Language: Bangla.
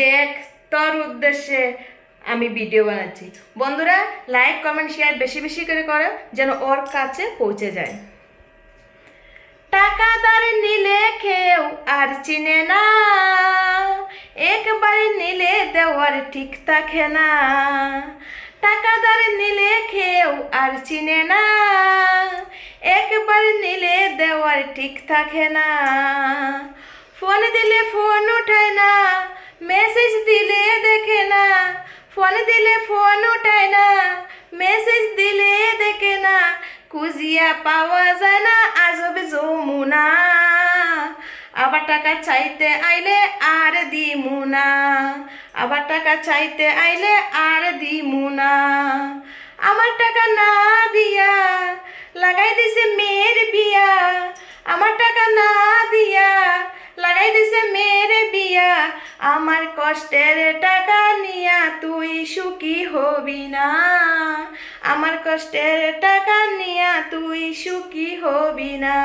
দেখ তোর উদ্দেশ্যে আমি ভিডিও বানাচ্ছি। বন্ধুরা লাইক কমেন্ট শেয়ার বেশি বেশি করে করো যেন ওর কাছে পৌঁছে যায়। টাকা ধার নিলে কেউ আর চিনে না, একবার নিলে দেওয়ার ঠিক থাকে না। টাকা ধার নিলে কেউ আর চিনে না, একবার নিলে দেওয়ার ঠিক থাকে না। ফোন দিলে ফোন উঠায় না, মেসেজ দিলে দেখে না। ফোন দিলে ফোন উঠায় না, মেসেজ দিলে দেখে না। খুঁজিয়া পাওয়া যায় না আজব যমুনা, আবার টাকা চাইতে আইলে আর দিমু না। আবার টাকা চাইতে আইলে আর দিমু না। আমার টাকা না দিয়া লাগাই দিছে মেয়ের বিয়া। আমার টাকা না দিয়া লাগাই দিছে মেয়ের বিয়া। আমার কষ্টের টাকা নিয়া তুই সুখী হবি না। আমার কষ্টের টাকা নিয়া তুই সুখী হবি না।